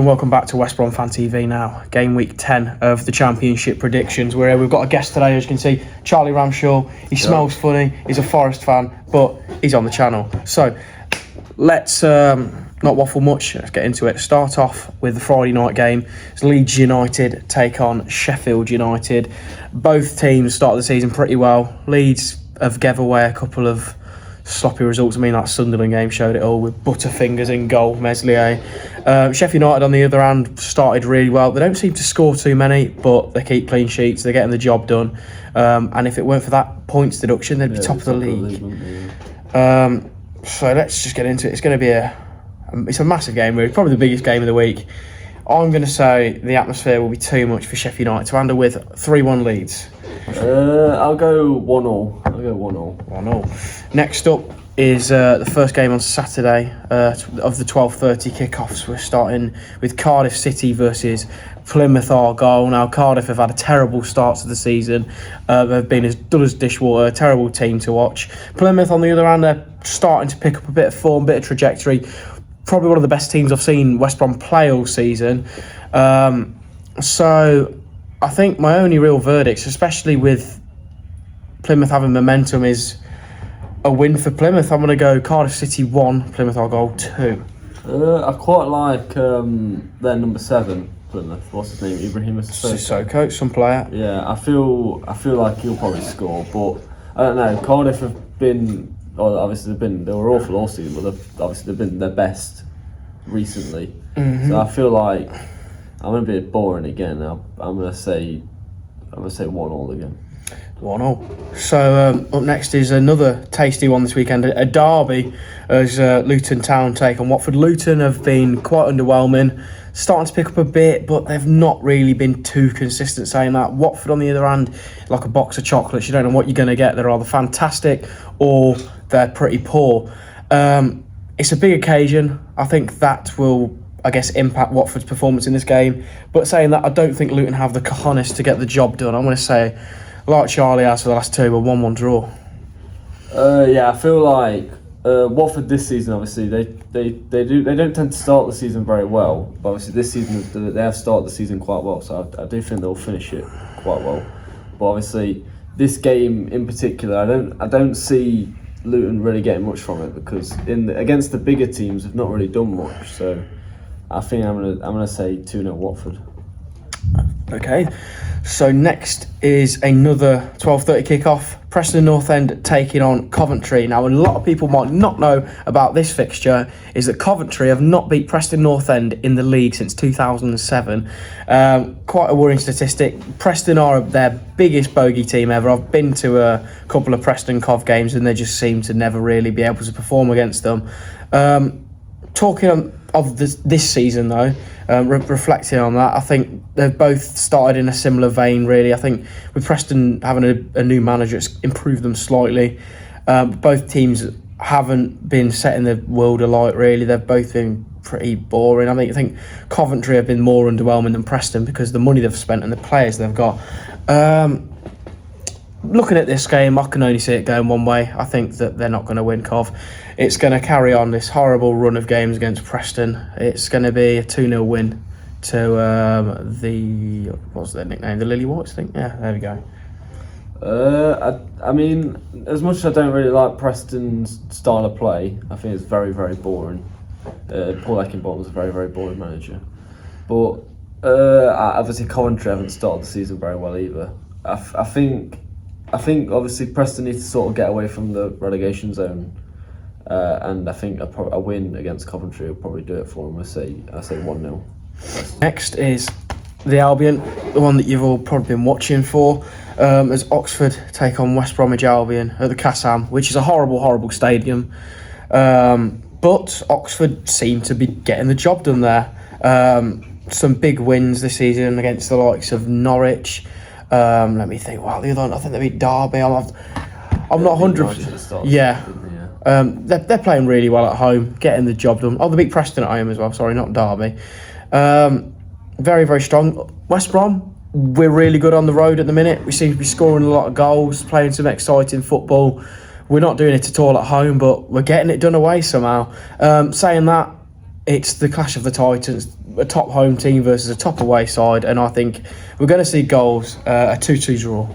Welcome back to West Brom Fan TV now. Game week 10 of the Championship predictions. We've got a guest today, as you can see, Charlie Ramshaw. He smells funny, he's a Forest fan, but he's on the channel. So let's not waffle much, let's get into it. Start off with the Friday night game. It's Leeds United take on Sheffield United. Both teams started the season pretty well. Leeds have gave away a couple of sloppy results. I mean, that Sunderland game showed it all with Butterfingers in goal, Meslier. Sheffield United, on the other hand, started really well. They don't seem to score too many, but they keep clean sheets. They're getting the job done. And if it weren't for that points deduction, they'd be top of the league. So let's just get into it. It's going to be it's a massive game, really. Probably the biggest game of the week. I'm going to say the atmosphere will be too much for Sheffield United to handle with 3-1 Leeds. I'll go 1-1. 1-0. Next up is the first game on Saturday of the 12:30 kickoffs. We're starting with Cardiff City versus Plymouth Argyle. Now, Cardiff have had a terrible start to the season. They've been as dull as dishwater, a terrible team to watch. Plymouth, on the other hand, they're starting to pick up a bit of form, bit of trajectory. Probably one of the best teams I've seen West Brom play all season. So I think my only real verdicts, especially with Plymouth having momentum, is a win for Plymouth. I'm going to go Cardiff City 1, Plymouth Argyle 2. I quite like their number 7, Plymouth. What's his name? Ibrahim Sissoko, some player. Yeah, I feel like he'll probably score, but I don't know. Cardiff have been, obviously they were awful all season, but they've been their best recently. Mm-hmm. So I feel like I'm going to be boring again. I'm going to say 1-1 again. 1-0. So up next is another tasty one this weekend, a derby as Luton Town take on Watford. Luton have been quite underwhelming, starting to pick up a bit, but they've not really been too consistent, saying that. Watford, on the other hand, like a box of chocolates. You don't know what you're going to get. They're either fantastic or they're pretty poor. It's a big occasion. I think that will, I guess, impact Watford's performance in this game. But saying that, I don't think Luton have the cojones to get the job done. I'm going to say, like Charlie has for the last two, a 1-1 draw. Yeah, I feel like Watford this season, obviously, they don't tend to start the season very well. But obviously this season they have started the season quite well, so I do think they'll finish it quite well. But obviously this game in particular, I don't see Luton really getting much from it, because against the bigger teams they've not really done much. So I think I'm gonna say 2-0 Watford. Okay, so next is another 12:30 kickoff. Preston North End taking on Coventry. Now, a lot of people might not know about this fixture is that Coventry have not beat Preston North End in the league since 2007. Quite a worrying statistic. Preston are their biggest bogey team ever. I've been to a couple of Preston Cov games and they just seem to never really be able to perform against them. Talking of this season, though, reflecting on that, I think they've both started in a similar vein, really. I think with Preston having a new manager, it's improved them slightly. Both teams haven't been setting the world alight, really. They've both been pretty boring. I think Coventry have been more underwhelming than Preston because of the money they've spent and the players they've got. Looking at this game, I can only see it going one way. I think that they're not going to win, Cov. It's going to carry on this horrible run of games against Preston. It's going to be a 2-0 win to what's their nickname? The Lily Whites, I think? Yeah, there we go. I mean, as much as I don't really like Preston's style of play, I think it's very, very boring. Paul Eckenbottom's a very, very boring manager. But obviously Coventry haven't started the season very well either. I think obviously Preston needs to sort of get away from the relegation zone, and I think a win against Coventry will probably do it for them. I say 1-0. Next is the Albion, the one that you've all probably been watching for, as Oxford take on West Bromwich Albion at the Kassam, which is a horrible, horrible stadium. But Oxford seem to be getting the job done there. Some big wins this season against the likes of Norwich. Let me think. Wow, the other one, I think they beat Derby. I'm not 100%. Yeah. They're playing really well at home, getting the job done. Oh, they beat Preston at home as well. Sorry, not Derby. Very, very strong. West Brom, we're really good on the road at the minute. We seem to be scoring a lot of goals, playing some exciting football. We're not doing it at all at home, but we're getting it done away somehow. Saying that, it's the clash of the Titans. a top home team versus a top away side, and I think we're going to see goals, a 2-2 draw.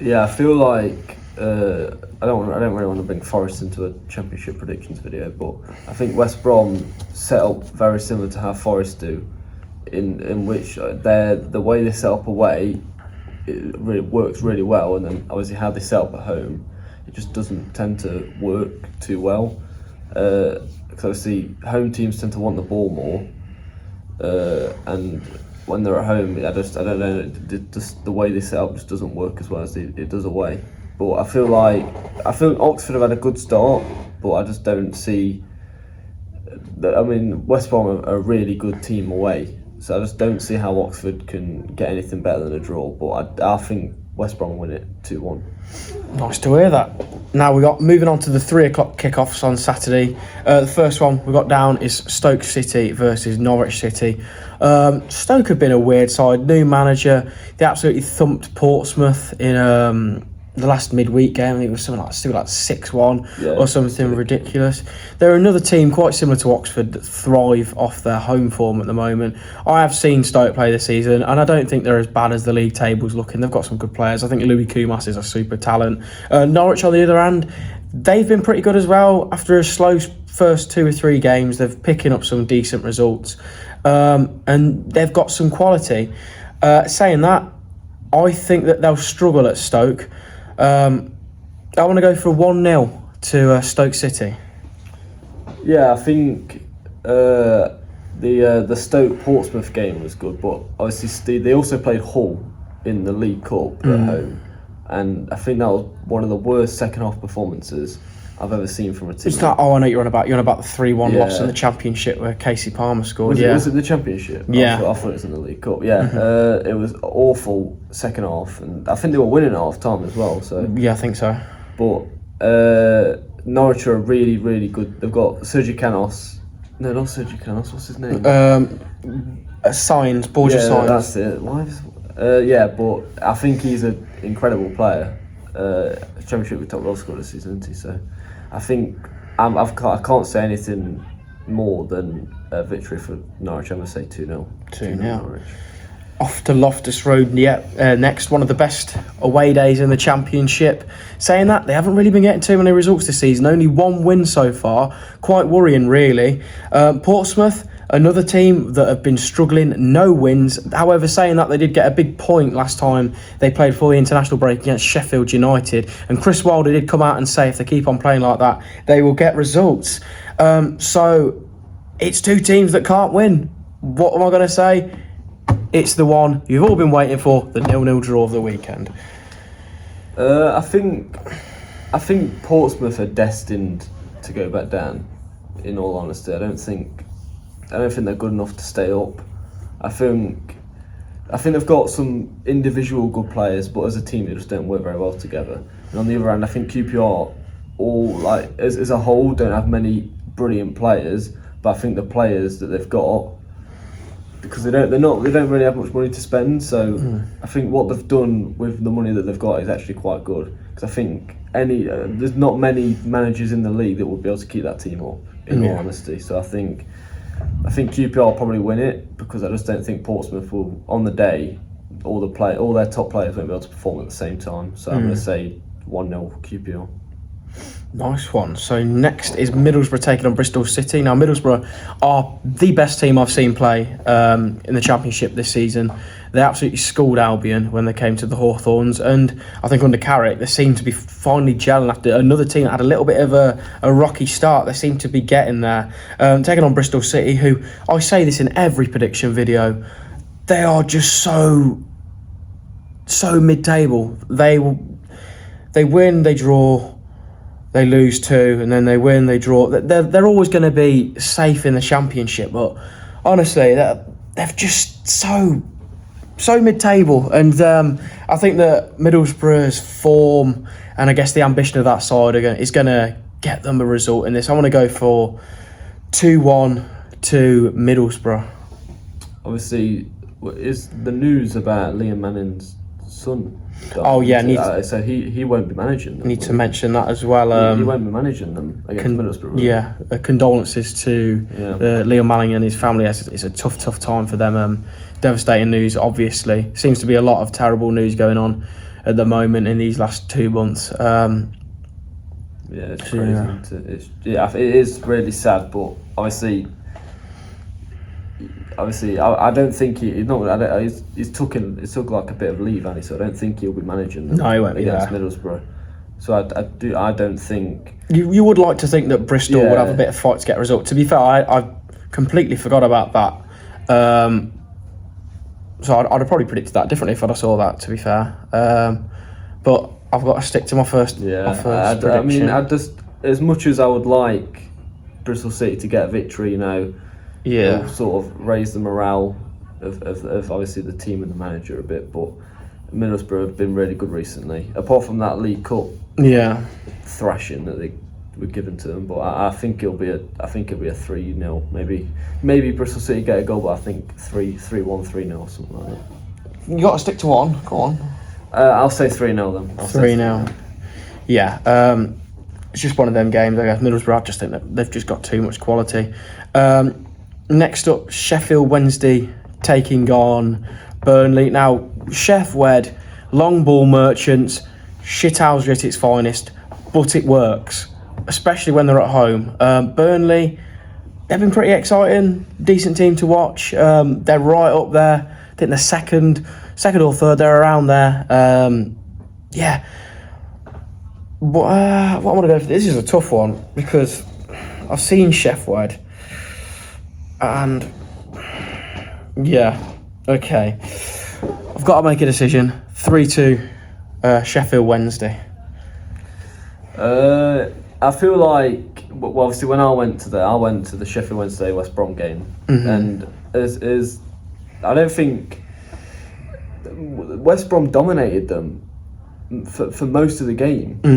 Yeah, I feel like I don't really want to bring Forest into a Championship predictions video, but I think West Brom set up very similar to how Forest do, in which the way they set up away, it really works really well, and then obviously how they set up at home, it just doesn't tend to work too well. Because obviously home teams tend to want the ball more, and when they're at home, I don't know, just the way they set up just doesn't work as well as it does away. But I feel Oxford have had a good start, but I just don't see. West Brom are a really good team away, so I just don't see how Oxford can get anything better than a draw. But I think West Brom will win it 2-1. Nice to hear that. Now we got moving on to the 3:00 kickoffs on Saturday. The first one we got down is Stoke City versus Norwich City. Stoke have been a weird side. New manager. They absolutely thumped Portsmouth in the last midweek game. I think it was something like 6-1 or something ridiculous. They're another team quite similar to Oxford that thrive off their home form at the moment. I have seen Stoke play this season, and I don't think they're as bad as the league table's looking. They've got some good players. I think Louis Koumas is a super talent. Norwich, on the other hand, they've been pretty good as well. After a slow first 2 or 3 games, they're picking up some decent results, and they've got some quality. Saying that, I think that they'll struggle at Stoke. I want to go for 1-0 to Stoke City. Yeah, I think the Stoke Portsmouth game was good, but obviously they also played Hull in the League Cup at home, and I think that was one of the worst second half performances I've ever seen from a team. It's not. Oh, I know you're on about. You're on about the 3-1 loss in the Championship where Casey Palmer scored. Was it the Championship? Yeah, I thought it was in the League Cup. Yeah, it was awful second half, and I think they were winning at half time as well. So yeah, I think so. But Norwich are really, really good. They've got Sergio Canos. No, not Sergio Canos. What's his name? Signs, Borges Signs. That's it. Why? But I think he's an incredible player. Championship with top goal scorer this season, isn't he? So I think I can't say anything more than a victory for Norwich. I'm going to say 2-0. 2-0. Norwich. Off to Loftus Road next, one of the best away days in the Championship. Saying that, they haven't really been getting too many results this season. Only 1 win so far. Quite worrying, really. Portsmouth, another team that have been struggling, no wins. However, saying that, they did get a big point last time they played before the international break against Sheffield United. And Chris Wilder did come out and say if they keep on playing like that, they will get results. So it's 2 teams that can't win. What am I going to say? It's the one you've all been waiting for, the 0-0 draw of the weekend. I think Portsmouth are destined to go back down, in all honesty. I don't think they're good enough to stay up. I think they've got some individual good players, but as a team they just don't work very well together. And on the other hand, I think QPR as a whole don't have many brilliant players, but I think the players that they've got, because they don't really have much money to spend, so I think what they've done with the money that they've got is actually quite good. Because I think there's not many managers in the league that will be able to keep that team up, in all honesty. So I think QPR will probably win it, because I just don't think Portsmouth will, on the day, all their top players won't be able to perform at the same time. So I'm going to say 1-0 QPR. Nice one. So next is Middlesbrough taking on Bristol City. Now Middlesbrough are the best team I've seen play in the Championship this season. They absolutely schooled Albion when they came to the Hawthorns, and I think under Carrick they seem to be finally gelling after another team that had a little bit of a rocky start. They seem to be getting there. Taking on Bristol City, who, I say this in every prediction video, they are just so mid-table. They win, they draw, they lose 2, and then they win, they draw. They're always going to be safe in the Championship, but honestly, they're just so mid-table. And I think that Middlesbrough's form and I guess the ambition of that side is going to get them a result in this. I want to go for 2-1 to Middlesbrough. Obviously, is the news about Liam Manning's son. Oh, yeah, so he won't be managing them. Need to mention that as well. He won't be managing them against Middlesbrough. Yeah, condolences to Leo Manning and his family. It's a tough time for them. Devastating news, obviously. Seems to be a lot of terrible news going on at the moment in these last 2 months. It's crazy. It is really sad, but obviously, I don't think he's took like a bit of leave, and so I don't think he'll be managing them. No, he won't be against there. Middlesbrough. So I don't think you would like to think that Bristol would have a bit of fight to get a result. To be fair, I completely forgot about that. So I'd have probably predicted that differently if I'd have saw that. To be fair, but I've got to stick to my first. Prediction. I mean, as much as I would like Bristol City to get a victory, it'll sort of raise the morale of obviously the team and the manager a bit. But Middlesbrough have been really good recently, apart from that League Cup thrashing that they were given to them. But I think it'll be a 3-0. Maybe Bristol City get a goal, but I think 3-1, 3-0, something like that. You got to stick to one. Go on. I'll say 3-0 then. 3-0. Yeah. It's just one of them games, I guess. Middlesbrough, I just think that they've just got too much quality. Next up, Sheffield Wednesday taking on Burnley. Now, Sheffield, long ball merchants, shithousery at its finest, but it works, especially when they're at home. Burnley, they've been pretty exciting, decent team to watch. They're right up there. I think they're second or third, they're around there. What I want to go for, this is a tough one, because I've seen Sheffield, and okay, I've got to make a decision. 3-2 Sheffield Wednesday. I feel like, well, obviously when I went to the Sheffield Wednesday West Brom game, and I don't think West Brom dominated them for most of the game. I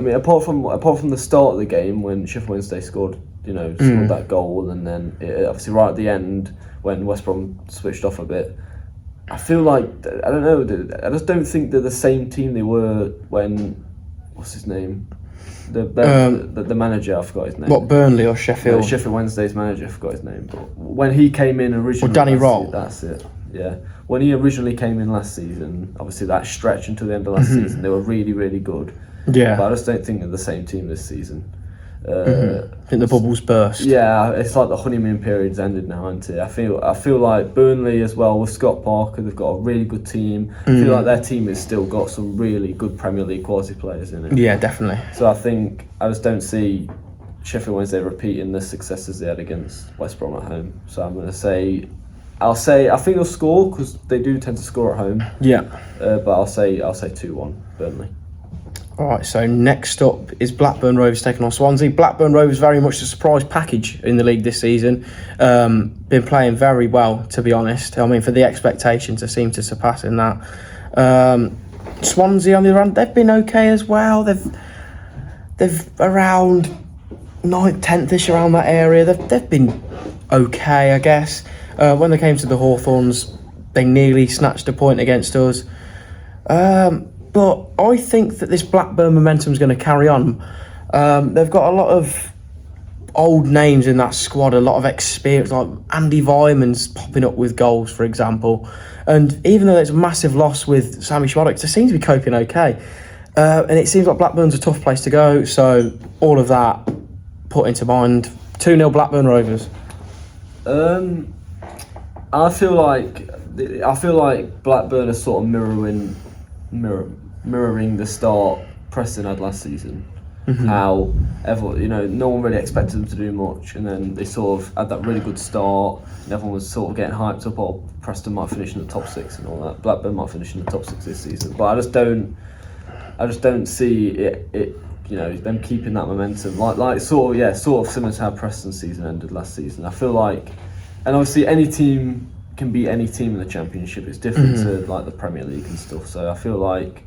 mean, apart from the start of the game when Sheffield Wednesday scored that goal, and then obviously right at the end when West Brom switched off a bit. I feel like, I don't know, I just don't think they're the same team they were when, what's his name? The manager, I forgot his name. What, Burnley or Sheffield? No, Sheffield Wednesday's manager, I forgot his name. But when he came in originally... Well, Danny Roll. That's it, yeah. When he originally came in last season, obviously that stretch until the end of last season, they were really, really good. Yeah. But I just don't think they're the same team this season. I think the bubbles burst. Yeah, it's like the honeymoon period's ended now, isn't it? I feel like Burnley as well, with Scott Parker, they've got a really good team. I feel like their team has still got some really good Premier League quality players in it. Yeah, definitely. So I just don't see Sheffield Wednesday repeating the successes they had against West Brom at home. So I'm going to say, I think they'll score, because they do tend to score at home. Yeah. But I'll say 2-1 Burnley. Alright, so next up is Blackburn Rovers taking on Swansea. Blackburn Rovers very much a surprise package in the league this season. Been playing very well, to be honest. I mean, for the expectations, they seem to surpass in that. Swansea, on the other hand, they've been okay as well. They've around 9th, 10th-ish, around that area. They've been okay, I guess. When they came to the Hawthorns, they nearly snatched a point against us. But I think that this Blackburn momentum is going to carry on. They've got a lot of old names in that squad, a lot of experience, like Andy Vyman's popping up with goals, for example. And even though it's a massive loss with Sammy Schmaddock, they seem to be coping okay. And it seems like Blackburn's a tough place to go. So all of that put into mind. 2-0 Blackburn Rovers. I feel like Blackburn are sort of mirroring the start Preston had last season. How no one really expected them to do much, and then they sort of had that really good start, and everyone was sort of getting hyped up. Oh, Preston might finish in the top 6 and all that. Blackburn might finish in the top 6 this season, but I just don't see it. Them keeping that momentum, like sort of similar to how Preston's season ended last season. I feel like, and obviously any team can beat any team in the Championship. It's different to like the Premier League and stuff. So I feel like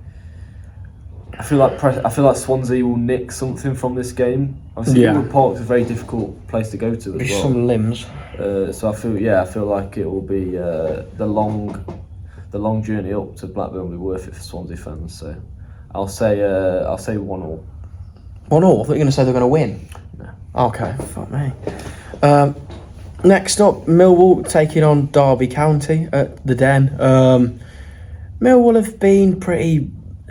Swansea will nick something from this game. Obviously, Wood Park's a very difficult place to go to as well. Some limbs. So I feel like it will be the long the long journey up to Blackburn will be worth it for Swansea fans. So I'll say 1-1. 1-1? I thought you were going to say they're going to win. No. Okay, fuck me. Next up, Millwall taking on Derby County at the Den. Millwall have been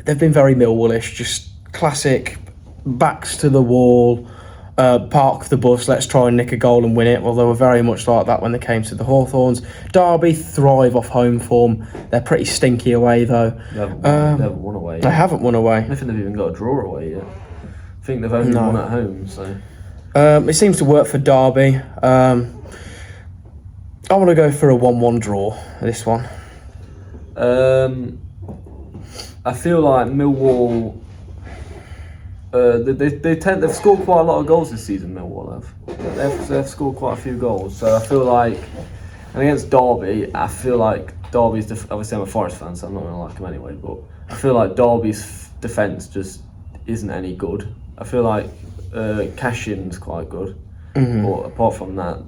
they've been very Millwallish, just classic backs to the wall, park the bus, let's try and nick a goal and win it. Well, they were very much like that when they came to the Hawthorns. Derby thrive off home form. They're pretty stinky away though. They haven't won away yet. They haven't won away. I don't think they've even got a draw away yet. I think they've only won at home. So it seems to work for Derby. I want to go for a 1-1 draw, this one. I feel like Millwall, they've scored quite a lot of goals this season, Millwall have. They've scored quite a few goals. So I feel like, and against Derby, I feel like Derby's, obviously I'm a Forest fan, so I'm not going to like them anyway, but I feel like Derby's defence just isn't any good. I feel like Cashin's quite good, but apart from that,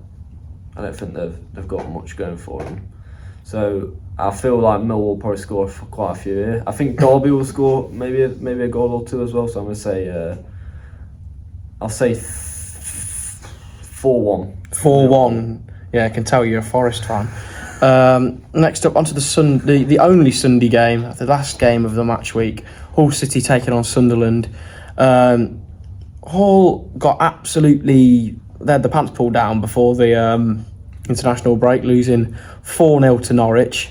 I don't think they've got much going for them. So I feel like Millwall will probably score for quite a few here. I think Derby will score maybe a goal or two as well. So I'm going to say I'll say 4-1. 4-1. Yeah, I can tell you're a Forest fan. Next up, onto the only Sunday game, the last game of the match week. Hull City taking on Sunderland. Hull got absolutely... They had the pants pulled down before the international break, losing 4-0 to Norwich,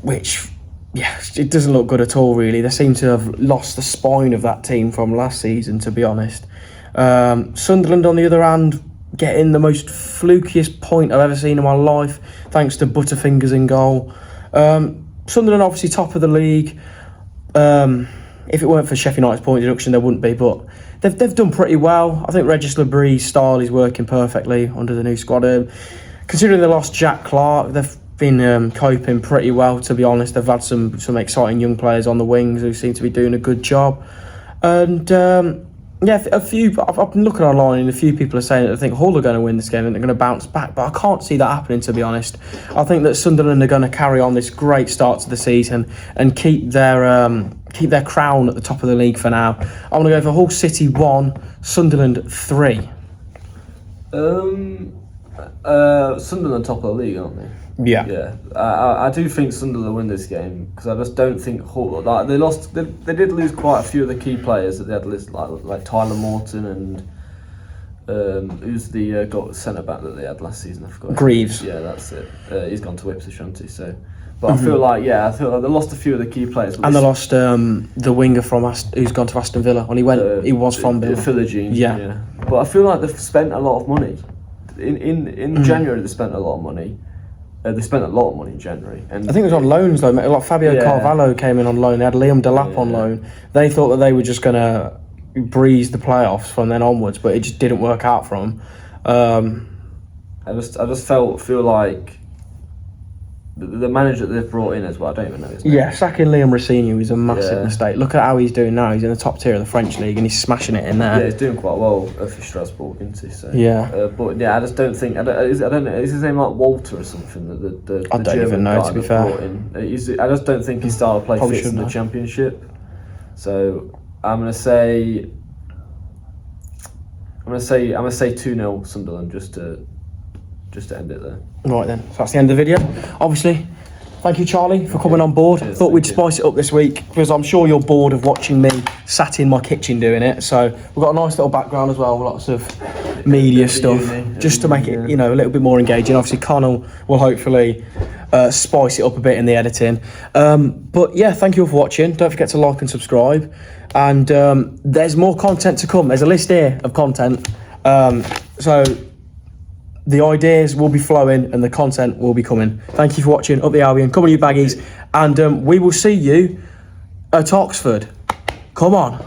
which, yeah, it doesn't look good at all, really. They seem to have lost the spine of that team from last season, to be honest. Sunderland, on the other hand, getting the most flukiest point I've ever seen in my life, thanks to Butterfingers in goal. Sunderland, obviously, top of the league. If it weren't for Sheffield United's point deduction, there wouldn't be, but they've done pretty well. I think Regis Labree's style is working perfectly under the new squad. Considering they lost Jack Clark, they've been coping pretty well, to be honest. They've had some exciting young players on the wings who seem to be doing a good job. And yeah, I've been looking online and a few people are saying that they think Hull are going to win this game and they're going to bounce back, but I can't see that happening, to be honest. I think that Sunderland are going to carry on this great start to the season and keep their crown at the top of the league for now. I'm going to go for Hull City 1, Sunderland 3. Sunderland top of the league, aren't they? Yeah. Yeah. I do think Sunderland win this game because I just don't think Hull. Like they lost. They did lose quite a few of the key players that they had listed, like Tyler Morton and who's the centre back that they had last season? I forgot. Greaves. Yeah, that's it. He's gone to Ipswich, hasn't he? So. But I feel like they lost a few of the key players. And they lost the winger who's gone to Aston Villa. He was from Villa. Philogene. Yeah. But I feel like they've spent a lot of money. In January, they spent a lot of money. They spent a lot of money in January. And I think it was on loans though. Like Fabio Carvalho came in on loan. They had Liam Delap on loan. They thought that they were just going to breeze the playoffs from then onwards, but it just didn't work out for them. I just feel like the manager that they've brought in as well, I don't even know his name. Yeah, sacking Liam Rossigny was a massive mistake. Look at how he's doing now. He's in the top tier of the French league and he's smashing it in there. Yeah, he's doing quite well for Strasbourg, isn't he? So, yeah. But yeah, I just don't think. I don't know. Is his name like Walter or something? I don't even know, to be fair. I just don't think his style of play fits in the Championship. So I'm gonna say 2-0 Sunderland just to end it there. Right then, so that's the end of the video. Obviously, thank you, Charlie, for coming on board. Cheers, Thought we'd spice it up this week because I'm sure you're bored of watching me sat in my kitchen doing it. So we've got a nice little background as well, lots of media stuff, just to make it, a little bit more engaging. Obviously, Connell will hopefully spice it up a bit in the editing. But yeah, thank you all for watching. Don't forget to like and subscribe. And there's more content to come. There's a list here of content. So the ideas will be flowing and the content will be coming. Thank you for watching Up the Albion. Come on, you baggies. And we will see you at Oxford. Come on.